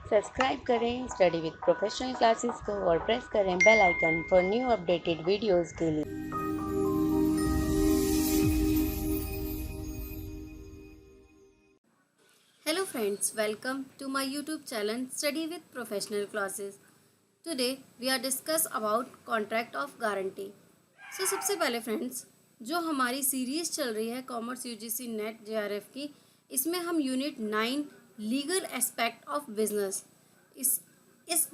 Subscribe करें study with professional classes को और प्रेस करें bell icon for new updated videos के लिए। Hello friends, welcome to my YouTube channel Study with Professional Classes. Today we are discuss about contract of guarantee. So सबसे पहले friends, जो हमारी series चल रही है कॉमर्स यूजीसी नेट जेआरएफ की, इसमें हम unit 9 legal aspect of business, इस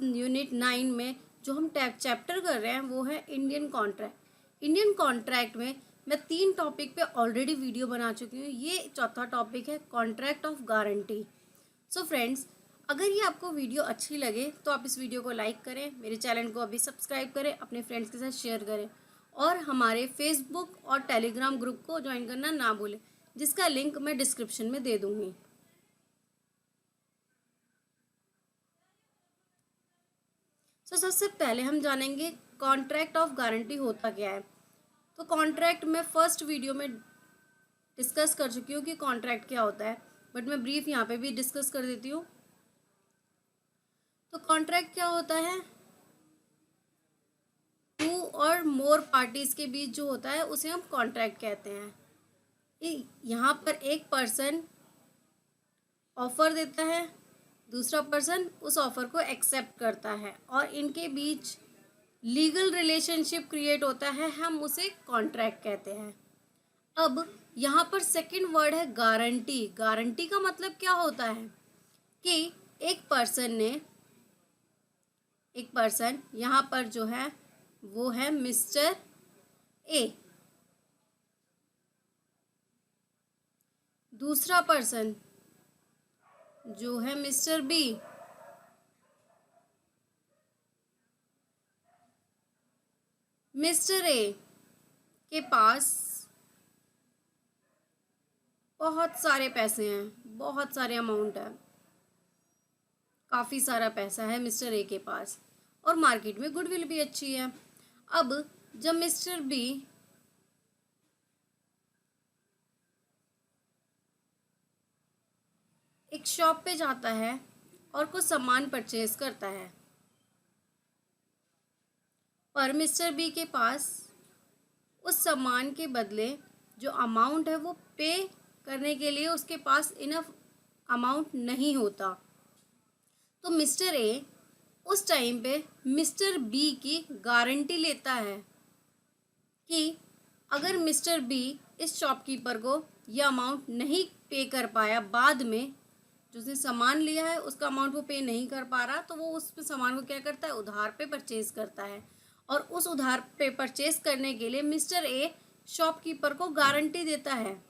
यूनिट 9 में जो हम चैप्टर कर रहे हैं वो है इंडियन कॉन्ट्रैक्ट। इंडियन कॉन्ट्रैक्ट में मैं 3 टॉपिक पे ऑलरेडी वीडियो बना चुकी हूँ। ये चौथा टॉपिक है contract of guarantee. So friends, अगर ये आपको वीडियो अच्छी लगे तो आप इस वीडियो को लाइक करें, मेरे चैनल को अभी सब्सक्राइब करें, अपने फ्रेंड्स के साथ शेयर करें और हमारे फेसबुक और टेलीग्राम ग्रुप को ज्वाइन करना ना भूलें, जिसका लिंक मैं डिस्क्रिप्शन में दे दूँगी। तो सबसे पहले हम जानेंगे कॉन्ट्रैक्ट ऑफ गारंटी होता क्या है। तो कॉन्ट्रैक्ट मैं फर्स्ट वीडियो में डिस्कस कर चुकी हूँ कि कॉन्ट्रैक्ट क्या होता है, बट मैं ब्रीफ यहाँ पे भी डिस्कस कर देती हूँ। तो कॉन्ट्रैक्ट क्या होता है, टू और मोर पार्टीज के बीच जो होता है उसे हम कॉन्ट्रैक्ट कहते हैं। यहाँ पर एक पर्सन ऑफर देता है, दूसरा पर्सन उस ऑफर को एक्सेप्ट करता है और इनके बीच लीगल रिलेशनशिप क्रिएट होता है, हम उसे कॉन्ट्रैक्ट कहते हैं। अब यहाँ पर सेकंड वर्ड है गारंटी। गारंटी का मतलब क्या होता है कि एक पर्सन यहाँ पर जो है वो है मिस्टर ए, दूसरा पर्सन जो है मिस्टर बी, मिस्टर ए के पास बहुत सारे पैसे हैं, बहुत सारे अमाउंट है, काफ़ी सारा पैसा है मिस्टर ए के पास और मार्केट में गुडविल भी अच्छी है। अब जब मिस्टर बी एक शॉप पे जाता है और कुछ सामान परचेज करता है, पर मिस्टर बी के पास उस सामान के बदले जो अमाउंट है वो पे करने के लिए उसके पास इनफ अमाउंट नहीं होता। तो मिस्टर ए उस टाइम पे मिस्टर बी की गारंटी लेता है कि अगर मिस्टर बी इस शॉपकीपर को यह अमाउंट नहीं पे कर पाया, बाद में जो उसने सामान लिया है उसका अमाउंट वो पे नहीं कर पा रहा, तो वो उस सामान को क्या करता है, उधार पे परचेज करता है और उस उधार पे परचेज करने के लिए मिस्टर ए शॉपकीपर को गारंटी देता है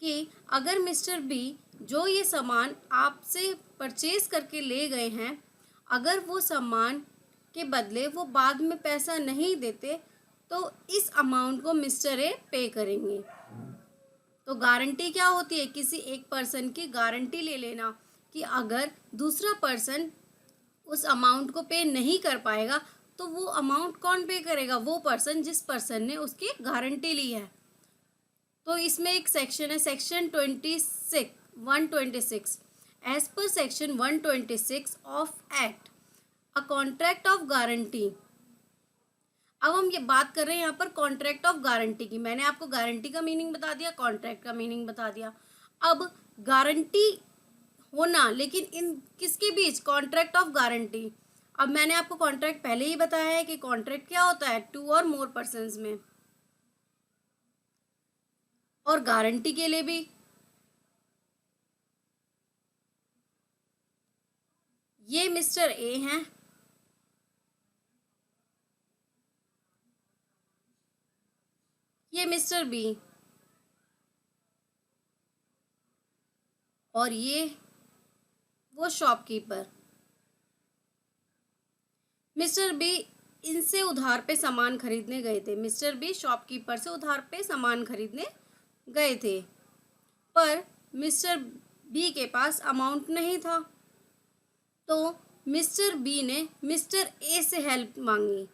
कि अगर मिस्टर बी जो ये सामान आपसे परचेज करके ले गए हैं, अगर वो सामान के बदले वो बाद में पैसा नहीं देते तो इस अमाउंट को मिस्टर ए पे करेंगे। तो गारंटी क्या होती है, किसी एक पर्सन की गारंटी ले लेना कि अगर दूसरा पर्सन उस अमाउंट को पे नहीं कर पाएगा तो वो अमाउंट कौन पे करेगा, वो पर्सन जिस पर्सन ने उसकी गारंटी ली है। तो इसमें एक सेक्शन है, section 126 as per section 126 of act a contract of guarantee. अब हम ये बात कर रहे हैं यहाँ पर कॉन्ट्रैक्ट ऑफ गारंटी की। मैंने आपको गारंटी का मीनिंग बता दिया, कॉन्ट्रैक्ट का मीनिंग बता दिया। अब गारंटी होना, लेकिन इन किसके बीच, कॉन्ट्रैक्ट ऑफ गारंटी। अब मैंने आपको कॉन्ट्रैक्ट पहले ही बताया है कि कॉन्ट्रैक्ट क्या होता है, टू और मोर पर्सन्स में, और गारंटी के लिए भी। ये मिस्टर ए हैं, ये मिस्टर बी और ये वो शॉपकीपर। मिस्टर बी इनसे उधार पे सामान खरीदने गए थे, मिस्टर बी शॉपकीपर से उधार पे सामान खरीदने गए थे, पर मिस्टर बी के पास अमाउंट नहीं था। तो मिस्टर बी ने मिस्टर ए से हेल्प मांगी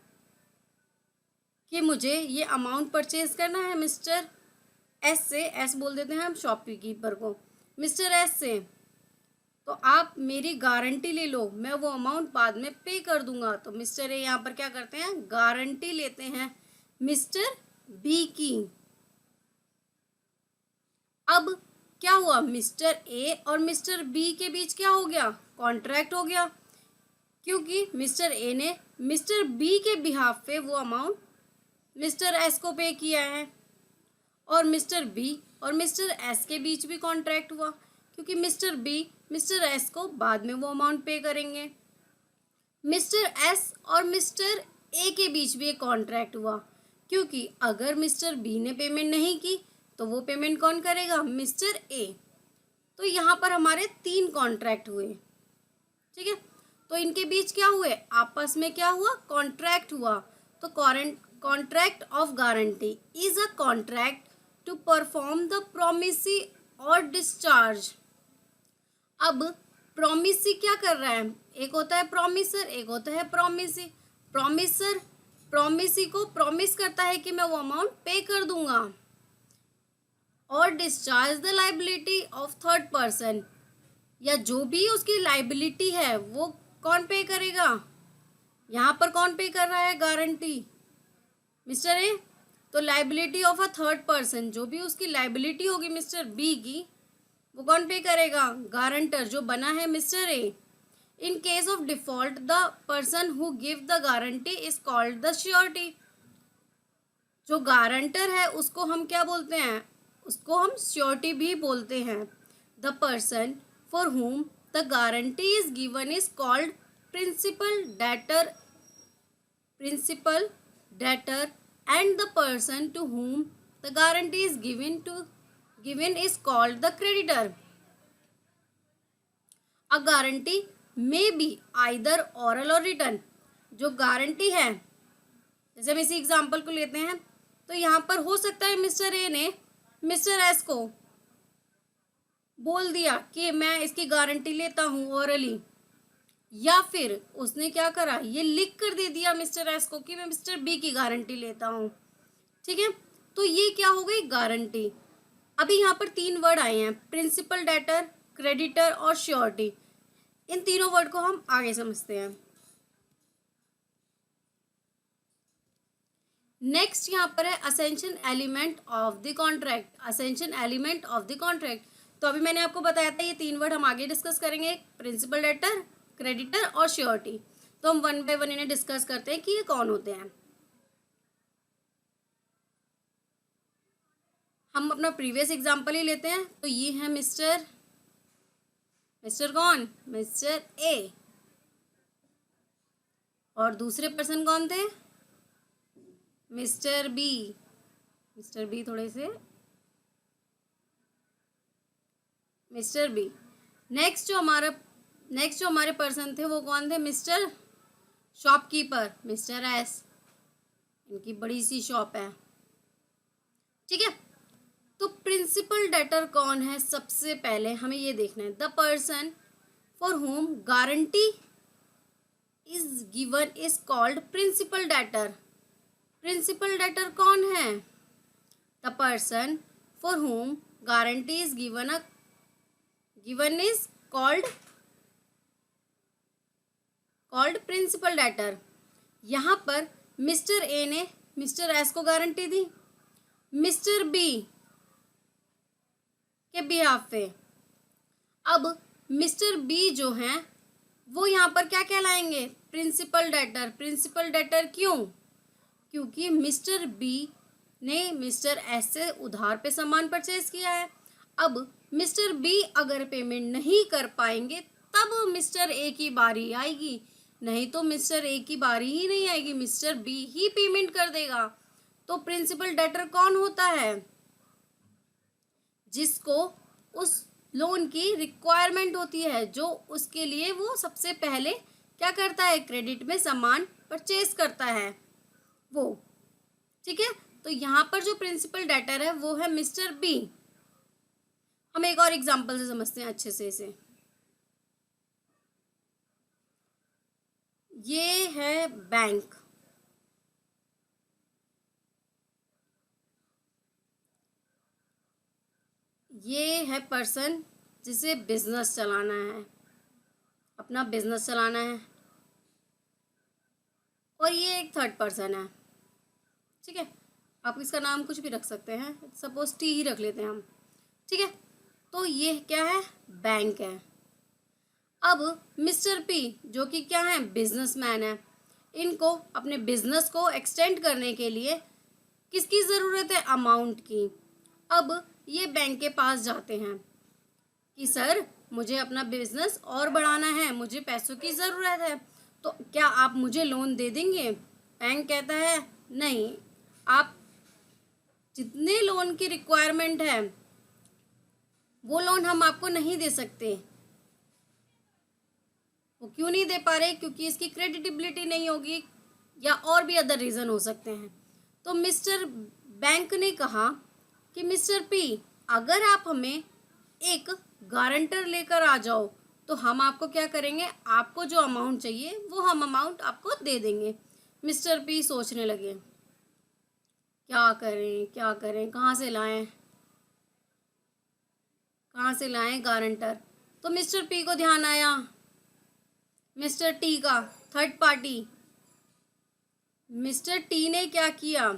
कि मुझे ये अमाउंट परचेज करना है मिस्टर एस से, एस बोल देते हैं हम शॉपकीपर को, मिस्टर एस से। तो आप मेरी गारंटी ले लो, मैं वो अमाउंट बाद में पे कर दूंगा। तो मिस्टर ए यहाँ पर क्या करते हैं, गारंटी लेते हैं मिस्टर बी की। अब क्या हुआ, मिस्टर ए और मिस्टर बी के बीच क्या हो गया, कॉन्ट्रैक्ट हो गया, क्योंकि मिस्टर ए ने मिस्टर बी के बिहाफ पे वो अमाउंट मिस्टर एस को पे किया है, और मिस्टर बी और मिस्टर एस के बीच भी कॉन्ट्रैक्ट हुआ, क्योंकि मिस्टर बी मिस्टर एस को बाद में वो अमाउंट पे करेंगे। मिस्टर एस और मिस्टर ए के बीच भी एक कॉन्ट्रैक्ट हुआ, क्योंकि अगर मिस्टर बी ने पेमेंट नहीं की तो वो पेमेंट कौन करेगा, मिस्टर ए। तो यहाँ पर हमारे 3 कॉन्ट्रैक्ट हुए, ठीक है। तो इनके बीच क्या हुए, आपस में क्या हुआ, कॉन्ट्रैक्ट हुआ। तो contract of guarantee is a contract to perform the promisee और डिस्चार्ज। अब प्रोमिसी क्या कर रहा है, एक होता है प्रोमिसर, एक होता है प्रोमिसी। प्रोमिसर प्रोमिसी को प्रॉमिस करता है कि मैं वो अमाउंट पे कर दूंगा, और discharge the liability of third person, या जो भी उसकी लाइबिलिटी है वो कौन पे करेगा, यहाँ पर कौन पे कर रहा है, गारंटी, मिस्टर ए। तो liability of a third person, जो भी उसकी लाइबिलिटी होगी मिस्टर बी की, वो कौन पे करेगा, गारंटर जो बना है mister A. In case of default the person who give the guarantee is called the surety. जो गारंटर है उसको हम क्या बोलते हैं, उसको हम श्योरिटी भी बोलते हैं। The person for whom the guarantee is given is called principal debtor and the person to whom the guarantee is given is called the creditor. A guarantee may be either oral or written. जो guarantee है, जैसे हम इसी example को लेते हैं, तो यहाँ पर हो सकता है मिस्टर ए ने मिस्टर एस को बोल दिया कि मैं इसकी गारंटी लेता हूँ ओरली, या फिर उसने क्या करा, ये लिख कर दे दिया मिस्टर एस को कि मैं मिस्टर बी की गारंटी लेता हूँ, ठीक है। तो ये क्या हो गई, गारंटी। अभी यहाँ पर 3 वर्ड आए हैं, प्रिंसिपल डेटर, क्रेडिटर और श्योरिटी। इन तीनों वर्ड को हम आगे समझते हैं। नेक्स्ट यहाँ पर है essential element of the contract. Essential element of the contract, तो अभी मैंने आपको बताया था ये 3 वर्ड हम आगे डिस्कस करेंगे, प्रिंसिपल डेटर, क्रेडिटर और श्योरिटी। तो हम 1 बाय 1 इन्हें डिस्कस करते हैं कि ये कौन होते हैं। हम अपना प्रीवियस एग्जांपल ही लेते हैं। तो ये है मिस्टर कौन, मिस्टर ए, और दूसरे पर्सन कौन थे, मिस्टर बी। थोड़े से मिस्टर बी। नेक्स्ट जो हमारे पर्सन थे वो कौन थे, मिस्टर शॉपकीपर, मिस्टर एस। इनकी बड़ी सी शॉप है, ठीक है। तो प्रिंसिपल डेटर कौन है, सबसे पहले हमें ये देखना है, the person for whom guarantee is given is called principal debtor. Principal debtor कौन है, the person for whom guarantee is given is called principal debtor. यहाँ पर मिस्टर ए ने मिस्टर एस को गारंटी दी मिस्टर बी के behalf पे। अब मिस्टर बी जो हैं वो यहाँ पर क्या कहलाएंगे, प्रिंसिपल डेटर। प्रिंसिपल डेटर क्यों, क्योंकि मिस्टर बी ने मिस्टर एस से उधार पे सामान परचेज किया है। अब मिस्टर बी अगर पेमेंट नहीं कर पाएंगे तब मिस्टर ए की बारी आएगी, नहीं तो मिस्टर ए की बारी ही नहीं आएगी, मिस्टर बी ही पेमेंट कर देगा। तो प्रिंसिपल डेटर कौन होता है, जिसको उस लोन की रिक्वायरमेंट होती है, जो उसके लिए वो सबसे पहले क्या करता है, क्रेडिट में सामान परचेज करता है वो, ठीक है। तो यहाँ पर जो प्रिंसिपल डेटर है वो है मिस्टर बी। हम एक और एग्जांपल से समझते हैं अच्छे से इसे। ये है बैंक, ये है पर्सन जिसे बिजनेस चलाना है, अपना बिजनेस चलाना है, और ये एक थर्ड पर्सन है। ठीक है, आप इसका नाम कुछ भी रख सकते हैं, सपोज टी ही रख लेते हैं हम। ठीक है, तो ये क्या है, बैंक है। अब मिस्टर पी जो कि क्या है, बिजनेसमैन है, इनको अपने बिजनेस को एक्सटेंड करने के लिए किसकी ज़रूरत है, अमाउंट की। अब ये बैंक के पास जाते हैं कि सर मुझे अपना बिजनेस और बढ़ाना है, मुझे पैसों की ज़रूरत है, तो क्या आप मुझे लोन दे देंगे। बैंक कहता है नहीं, आप जितने लोन की रिक्वायरमेंट है वो लोन हम आपको नहीं दे सकते। वो क्यों नहीं दे पा रहे, क्योंकि इसकी क्रेडिटेबिलिटी नहीं होगी, या और भी अदर रीज़न हो सकते हैं। तो मिस्टर बैंक ने कहा कि मिस्टर पी, अगर आप हमें एक गारंटर लेकर आ जाओ तो हम आपको क्या करेंगे, आपको जो अमाउंट चाहिए वो हम अमाउंट आपको दे देंगे। मिस्टर पी सोचने लगे, क्या करें क्या करें, कहाँ से लाएं गारंटर। तो मिस्टर पी को ध्यान आया मिस्टर टी का, थर्ड पार्टी। मिस्टर टी ने क्या किया,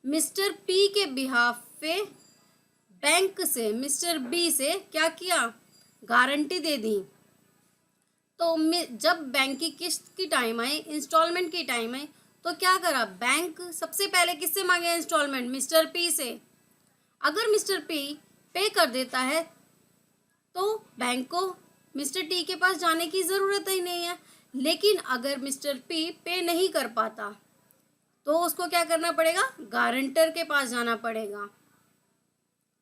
मिस्टर पी के बिहाफ पे बैंक से मिस्टर बी से क्या किया, गारंटी दे दी। तो जब बैंक की किस्त की टाइम आई, इंस्टॉलमेंट की टाइम आई, तो क्या करा, बैंक सबसे पहले किससे मांगे इंस्टॉलमेंट, मिस्टर पी से। अगर मिस्टर पी पे कर देता है तो बैंक को मिस्टर टी के पास जाने की ज़रूरत ही नहीं है। लेकिन अगर मिस्टर पी पे नहीं कर पाता तो उसको क्या करना पड़ेगा, गारंटर के पास जाना पड़ेगा।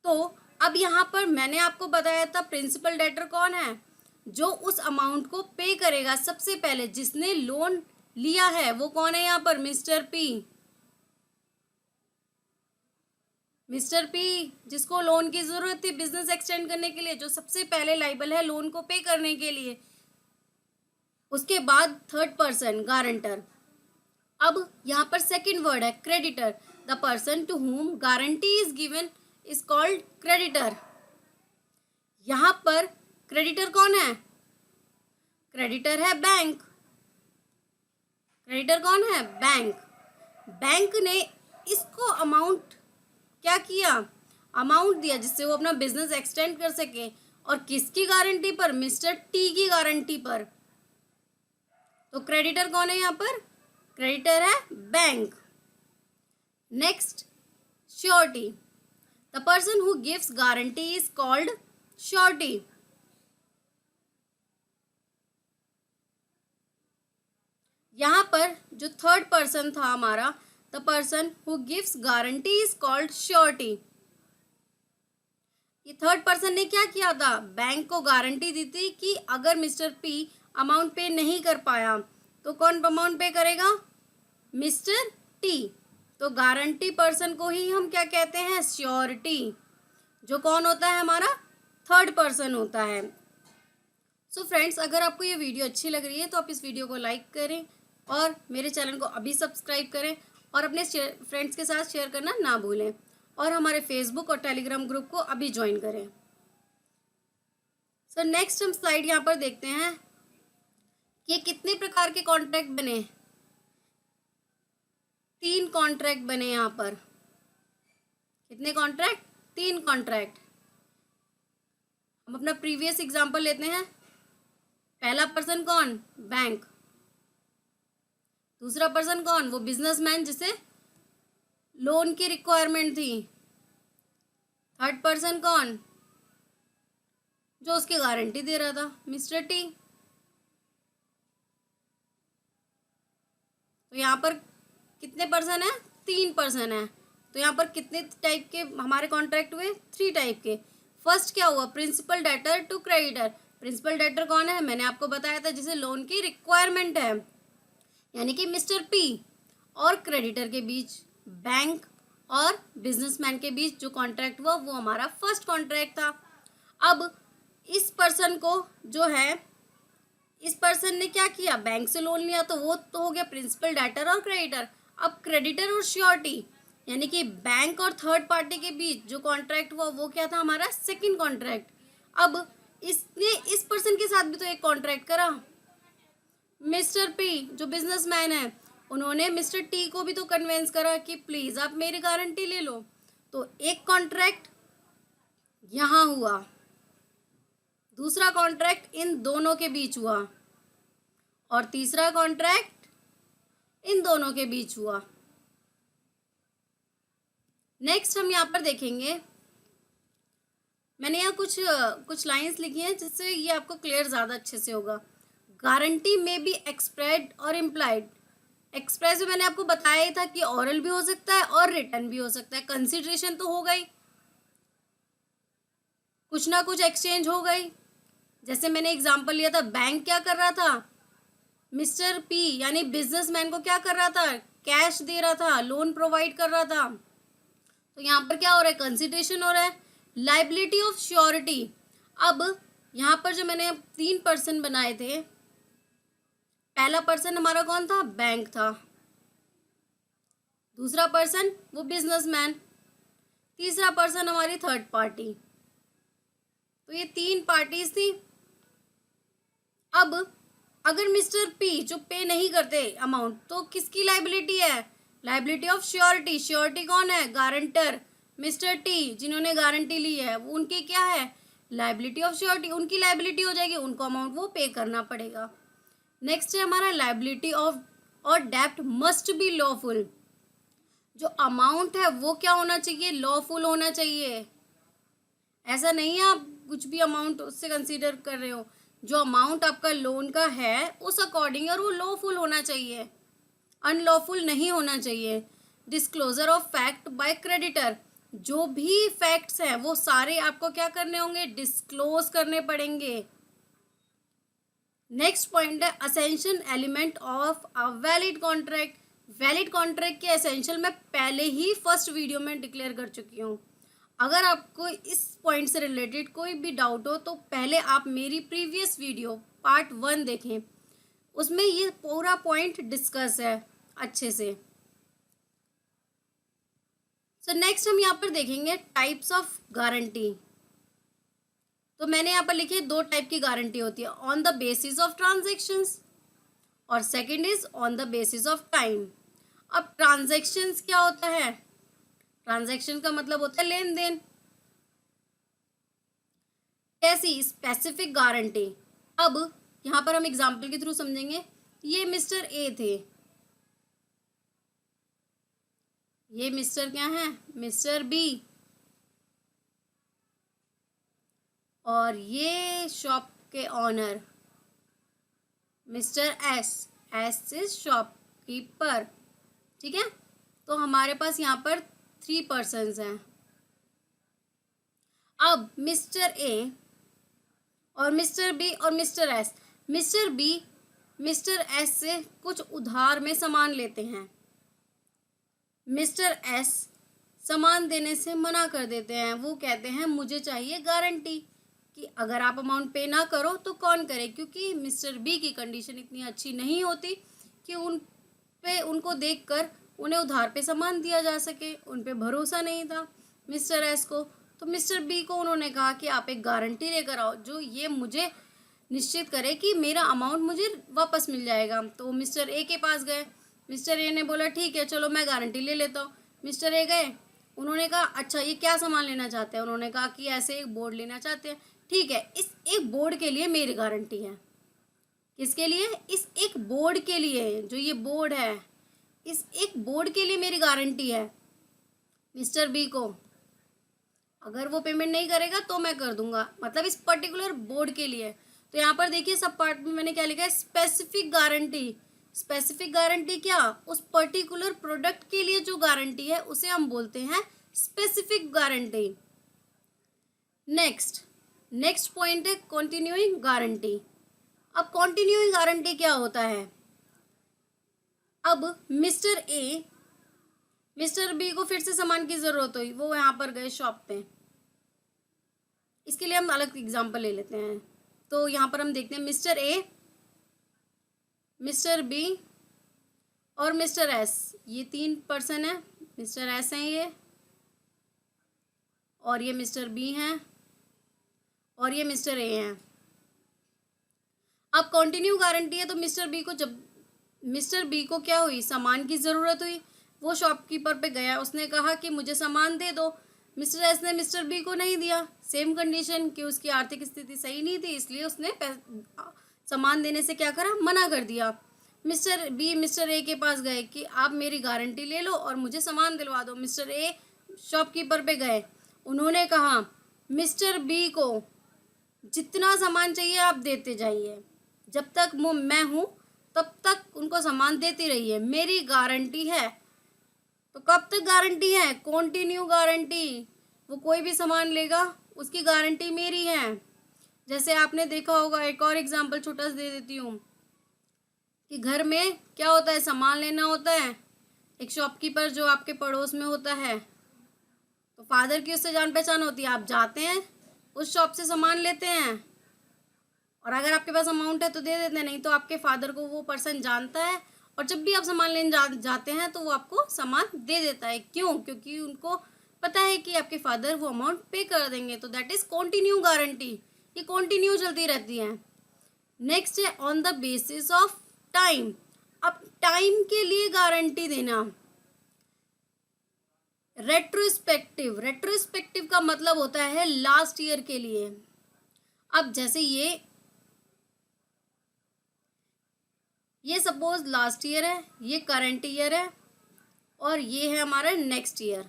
तो अब यहाँ पर मैंने आपको बताया था प्रिंसिपल डेटर कौन है, जो उस अमाउंट को पे करेगा सबसे पहले, जिसने लोन लिया है वो कौन है यहाँ पर, मिस्टर पी। मिस्टर पी जिसको लोन की जरूरत थी बिजनेस एक्सटेंड करने के लिए, जो सबसे पहले लाइबल है लोन को पे करने के लिए। उसके बाद थर्ड पर्सन गारंटर। अब यहाँ पर सेकंड वर्ड है creditor. The person to whom guarantee is given is called creditor. यहाँ पर क्रेडिटर कौन है, क्रेडिटर है बैंक। क्रेडिटर कौन है, बैंक। बैंक ने इसको अमाउंट क्या किया, अमाउंट दिया जिससे वो अपना बिजनेस एक्सटेंड कर सके, और किसकी गारंटी पर, मिस्टर टी की गारंटी पर। तो क्रेडिटर कौन है यहाँ पर, क्रेडिटर है bank. Next surety. The person who gives guarantee is called surety. यहाँ पर जो थर्ड पर्सन था हमारा, the person who gives guarantee is called surety. ये थर्ड पर्सन ने क्या किया था, बैंक को गारंटी दी थी कि अगर मिस्टर पी अमाउंट पे नहीं कर पाया तो कौन अमाउंट पे करेगा, मिस्टर टी। तो गारंटी पर्सन को ही हम क्या कहते हैं, श्योरिटी, जो कौन होता है हमारा, थर्ड पर्सन होता है। सो फ्रेंड्स, अगर आपको ये वीडियो अच्छी लग रही है तो आप इस वीडियो को लाइक करें और मेरे चैनल को अभी सब्सक्राइब करें, और अपने फ्रेंड्स के साथ शेयर करना ना भूलें, और हमारे फेसबुक और टेलीग्राम ग्रुप को अभी ज्वाइन करें। सो नेक्स्ट हम स्लाइड यहाँ पर देखते हैं कि कितने प्रकार के कॉन्ट्रैक्ट बने। 3 कॉन्ट्रैक्ट बने यहाँ पर। कितने कॉन्ट्रैक्ट, 3 कॉन्ट्रैक्ट। हम अपना प्रीवियस एग्जांपल लेते हैं। पहला पर्सन कौन, बैंक। दूसरा पर्सन कौन, वो बिजनेसमैन जिसे लोन की रिक्वायरमेंट थी। थर्ड पर्सन कौन, जो उसकी गारंटी दे रहा था, मिस्टर टी। तो यहाँ पर कितने पर्सन है, 3 पर्सन है। तो यहाँ पर कितने टाइप के हमारे कॉन्ट्रैक्ट हुए, 3 टाइप के। फर्स्ट क्या हुआ, principal debtor to creditor. Principal debtor कौन है, मैंने आपको बताया था, जिसे लोन की रिक्वायरमेंट है, यानी कि मिस्टर पी और क्रेडिटर के बीच, बैंक और बिजनेसमैन के बीच जो कॉन्ट्रैक्ट हुआ वो हमारा फर्स्ट कॉन्ट्रैक्ट था। अब इस पर्सन को जो है, इस पर्सन ने क्या किया, बैंक से लोन लिया, तो वो तो हो गया प्रिंसिपल डेटर और क्रेडिटर। अब क्रेडिटर और श्योरिटी, यानी कि बैंक और थर्ड पार्टी के बीच जो कॉन्ट्रैक्ट हुआ वो क्या था, हमारा सेकंड कॉन्ट्रैक्ट। अब इसने इस पर्सन के साथ भी तो एक कॉन्ट्रैक्ट करा। मिस्टर पी जो बिजनेसमैन है, उन्होंने मिस्टर टी को भी तो कन्विंस करा कि प्लीज आप मेरी गारंटी ले लो। तो एक कॉन्ट्रैक्ट यहाँ हुआ, दूसरा कॉन्ट्रैक्ट इन दोनों के बीच हुआ, और तीसरा कॉन्ट्रैक्ट इन दोनों के बीच हुआ। नेक्स्ट हम यहाँ पर देखेंगे, मैंने यहाँ कुछ लाइंस लिखी हैं जिससे ये आपको क्लियर ज़्यादा अच्छे से होगा। गारंटी में बी एक्सप्रेड और इम्प्लाइड। एक्सप्रेस में मैंने आपको बताया ही था कि ऑरल भी हो सकता है और रिटर्न भी हो सकता है। कंसिडरेशन तो हो गई, कुछ ना कुछ एक्सचेंज हो गई। जैसे मैंने एग्जांपल लिया था, बैंक क्या कर रहा था, मिस्टर पी यानी बिजनेसमैन को क्या कर रहा था, कैश दे रहा था, लोन प्रोवाइड कर रहा था। तो यहाँ पर क्या हो रहा है, कंसिडरेशन हो रहा है। लाइबिलिटी ऑफ श्योरिटी, अब यहाँ पर जो मैंने 3 पर्सन बनाए थे, पहला पर्सन हमारा कौन था, बैंक था, दूसरा पर्सन वो बिजनेसमैन, तीसरा पर्सन हमारी थर्ड पार्टी। तो ये 3 पार्टीज थी। अब अगर मिस्टर पी जो पे नहीं करते अमाउंट, तो किसकी लाइबिलिटी है, लाइबिलिटी ऑफ श्योरिटी। श्योरिटी कौन है, गारंटर मिस्टर टी जिन्होंने गारंटी ली है, वो उनकी क्या है, लाइबिलिटी ऑफ श्योरिटी, उनकी लाइबिलिटी हो जाएगी, उनको अमाउंट वो पे करना पड़ेगा। नेक्स्ट है हमारा लाइबिलिटी ऑफ और डेब्ट मस्ट बी लॉफुल। जो अमाउंट है वो क्या होना चाहिए, लॉफुल होना चाहिए। ऐसा नहीं है आप कुछ भी अमाउंट उससे कंसीडर कर रहे हो, जो अमाउंट आपका लोन का है उस अकॉर्डिंग और वो लॉफुल होना चाहिए, अनलॉफुल नहीं होना चाहिए। Disclosure of fact bye creditor, जो भी फैक्ट्स हैं वो सारे आपको क्या करने होंगे, डिस्क्लोज करने पड़ेंगे। नेक्स्ट पॉइंट है essential element of a valid contract. Valid contract के एसेंशियल मैं पहले ही फर्स्ट वीडियो में डिक्लेयर कर चुकी हूँ। अगर आपको इस पॉइंट से रिलेटेड कोई भी डाउट हो तो पहले आप मेरी प्रीवियस वीडियो पार्ट 1 देखें, उसमें ये पूरा पॉइंट डिस्कस है अच्छे से। सो नेक्स्ट हम यहाँ पर देखेंगे टाइप्स ऑफ गारंटी। तो मैंने यहाँ पर लिखे 2 टाइप की गारंटी होती है, on the basis of transactions और second is on the basis of time. अब ट्रांजेक्शन्स क्या होता है, ट्रांजैक्शन का मतलब होता है लेन देन। कैसी, स्पेसिफिक गारंटी। अब यहाँ पर हम एग्जाम्पल के थ्रू समझेंगे। ये मिस्टर ए थे, ये मिस्टर क्या है, मिस्टर बी, और ये शॉप के owner Mister S, S is shopkeeper. ठीक है, तो हमारे पास यहाँ पर 3 पर्सन्स हैं। अब मिस्टर ए और मिस्टर बी और Mister S, Mister B Mister S से कुछ उधार में सामान लेते हैं, मिस्टर एस सामान देने से मना कर देते हैं। वो कहते हैं मुझे चाहिए गारंटी कि अगर आप अमाउंट पे ना करो तो कौन करे, क्योंकि मिस्टर बी की कंडीशन इतनी अच्छी नहीं होती कि उनको देखकर उन्हें उधार पे सामान दिया जा सके, उन पे भरोसा नहीं था मिस्टर एस को। तो मिस्टर बी को उन्होंने कहा कि आप एक गारंटी लेकर आओ जो ये मुझे निश्चित करे कि मेरा अमाउंट मुझे वापस मिल जाएगा। तो मिस्टर ए के पास गए, मिस्टर ए ने बोला ठीक है चलो मैं गारंटी ले लेता हूँ। मिस्टर ए गए, उन्होंने कहा अच्छा ये क्या सामान लेना चाहते हैं, उन्होंने कहा कि ऐसे एक बोर्ड लेना चाहते हैं। ठीक है, इस एक बोर्ड के लिए मेरी गारंटी है। किसके लिए, इस एक बोर्ड के लिए, जो ये बोर्ड है इस एक बोर्ड के लिए मेरी गारंटी है मिस्टर बी को। अगर वो पेमेंट नहीं करेगा तो मैं कर दूंगा, मतलब इस पर्टिकुलर बोर्ड के लिए। तो यहाँ पर देखिए सब पार्ट में मैंने क्या लिखा है, स्पेसिफिक गारंटी। स्पेसिफिक गारंटी क्या, उस पर्टिकुलर प्रोडक्ट के लिए जो गारंटी है उसे हम बोलते हैं स्पेसिफिक गारंटी। नेक्स्ट पॉइंट है कॉन्टिन्यूइंग गारंटी। अब कॉन्टिन्यूइंग गारंटी क्या होता है, अब मिस्टर ए मिस्टर बी को फिर से सामान की जरूरत हुई, वो यहाँ पर गए शॉप पे। इसके लिए हम अलग एग्जांपल ले लेते हैं। तो यहाँ पर हम देखते हैं मिस्टर ए, मिस्टर बी और मिस्टर एस, ये 3 पर्सन है। मिस्टर एस हैं ये, और ये मिस्टर बी हैं, और ये मिस्टर ए हैं। अब कंटिन्यू गारंटी है तो मिस्टर बी को क्या हुई, सामान की ज़रूरत हुई, वो शॉपकीपर पे गया, उसने कहा कि मुझे सामान दे दो। मिस्टर एस ने मिस्टर बी को नहीं दिया, सेम कंडीशन कि उसकी आर्थिक स्थिति सही नहीं थी, इसलिए उसने सामान देने से क्या करा, मना कर दिया। मिस्टर बी मिस्टर ए के पास गए कि आप मेरी गारंटी ले लो और मुझे सामान दिलवा दो। मिस्टर ए शॉपकीपर पे गए, उन्होंने कहा मिस्टर बी को जितना सामान चाहिए आप देते जाइए, जब तक मैं हूँ तब तक उनको सामान देती रहिए, मेरी गारंटी है। तो कब तक गारंटी है, कॉन्टिन्यू गारंटी, वो कोई भी सामान लेगा उसकी गारंटी मेरी है। जैसे आपने देखा होगा, एक और एग्जांपल छोटा सा दे देती हूँ कि घर में क्या होता है, सामान लेना होता है, एक शॉपकीपर जो आपके पड़ोस में होता है, तो फादर की उससे जान पहचान होती है, आप जाते हैं उस शॉप से सामान लेते हैं और अगर आपके पास अमाउंट है तो दे देते हैं, नहीं तो आपके फादर को वो पर्सन जानता है और जब भी आप सामान लेने जाते हैं तो वो आपको सामान दे देता है। क्यों? क्योंकि उनको पता है कि आपके फादर वो अमाउंट पे कर देंगे। तो दैट इज कॉन्टिन्यू गारंटी, ये कॉन्टिन्यू चलती रहती है। नेक्स्ट है on the basis of time. अब टाइम के लिए गारंटी देना। रेट्रोस्पेक्टिव का मतलब होता है लास्ट ईयर के लिए। अब जैसे ये सपोज लास्ट ईयर है, ये करंट ईयर है और ये है हमारा नेक्स्ट ईयर,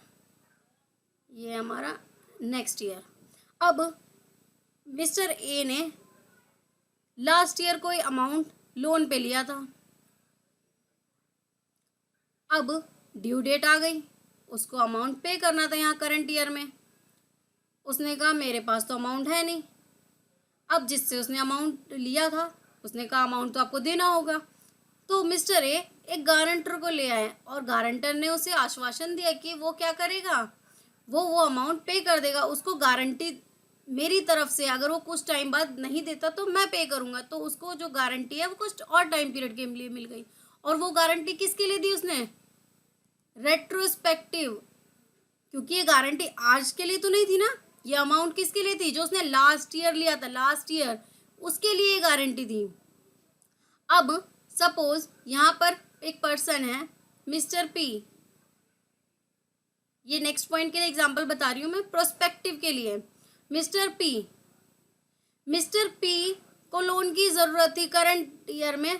ये हमारा नेक्स्ट ईयर। अब मिस्टर ए ने लास्ट ईयर कोई अमाउंट लोन पे लिया था, अब ड्यू डेट आ गई, उसको अमाउंट पे करना था यहाँ करंट ईयर में। उसने कहा मेरे पास तो अमाउंट है नहीं। अब जिससे उसने अमाउंट लिया था उसने कहा अमाउंट तो आपको देना होगा। तो मिस्टर ए एक गारंटर को ले आए और गारंटर ने उसे आश्वासन दिया कि वो क्या करेगा, वो अमाउंट पे कर देगा। उसको गारंटी मेरी तरफ से, अगर वो कुछ टाइम बाद नहीं देता तो मैं पे करूँगा। तो उसको जो गारंटी है वो कुछ और टाइम पीरियड के लिए मिल गई। और वो गारंटी किसके लिए दी उसने, रेट्रोस्पेक्टिव, क्योंकि ये गारंटी आज के लिए तो नहीं थी ना, ये अमाउंट किसके लिए थी, जो उसने लास्ट ईयर लिया था, लास्ट ईयर उसके लिए ये गारंटी थी। अब सपोज यहाँ पर एक पर्सन है मिस्टर पी, ये नेक्स्ट पॉइंट के लिए एग्जांपल बता रही हूँ मैं, प्रोस्पेक्टिव के लिए। मिस्टर पी को लोन की ज़रूरत थी करंट ईयर में।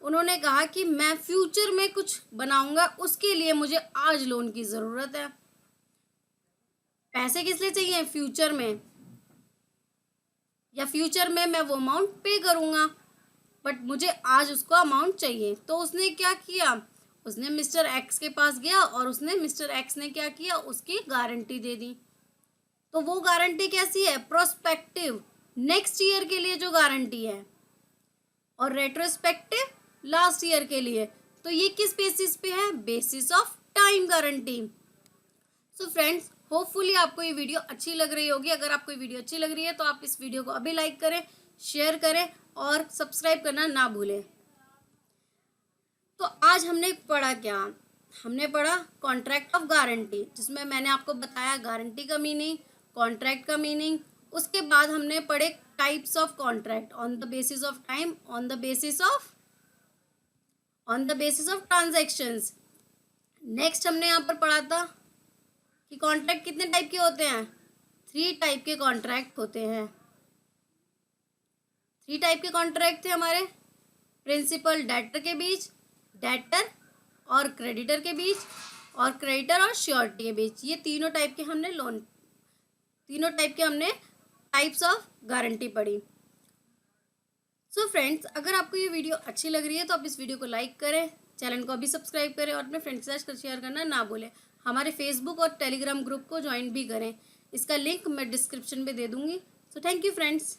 उन्होंने कहा कि मैं फ्यूचर में कुछ बनाऊंगा, उसके लिए मुझे आज लोन की ज़रूरत है। पैसे किस लिए चाहिए, फ्यूचर में, या फ्यूचर में मैं वो अमाउंट पे करूँगा, बट मुझे आज उसको अमाउंट चाहिए। तो उसने क्या किया, उसने मिस्टर एक्स के पास गया और उसने मिस्टर एक्स ने क्या किया, उसकी गारंटी दे दी। तो वो गारंटी कैसी है, प्रोस्पेक्टिव, नेक्स्ट ईयर के लिए जो गारंटी है, और रेट्रोस्पेक्टिव लास्ट ईयर के लिए। तो ये किस बेसिस पे है, basis of time guarantee. So friends, hopefully आपको ये वीडियो अच्छी लग रही होगी। अगर आपको ये वीडियो अच्छी लग रही है तो आप इस वीडियो को अभी लाइक करें, शेयर करें और सब्सक्राइब करना ना भूलें। तो आज हमने पढ़ा क्या, हमने पढ़ा कॉन्ट्रैक्ट ऑफ गारंटी, जिसमें मैंने आपको बताया गारंटी का मीनिंग, कॉन्ट्रैक्ट का मीनिंग। उसके बाद हमने पढ़े types of contract, on the basis of time, on the basis of transactions. Next हमने यहाँ पर पढ़ा था कि कॉन्ट्रैक्ट कितने टाइप के होते हैं, 3 टाइप के कॉन्ट्रैक्ट होते हैं। 3 टाइप के कॉन्ट्रैक्ट थे हमारे, प्रिंसिपल डेटर के बीच, डेटर और क्रेडिटर के बीच, और क्रेडिटर और श्योरिटी के बीच। ये तीनों टाइप के हमने टाइप्स ऑफ गारंटी पढ़ी। सो फ्रेंड्स, अगर आपको ये वीडियो अच्छी लग रही है तो आप इस वीडियो को लाइक करें, चैनल को अभी सब्सक्राइब करें और अपने फ्रेंड्स के साथ शेयर करना ना भूलें। हमारे फेसबुक और टेलीग्राम ग्रुप को ज्वाइन भी करें, इसका लिंक मैं डिस्क्रिप्शन में दे दूँगी। So thank you friends.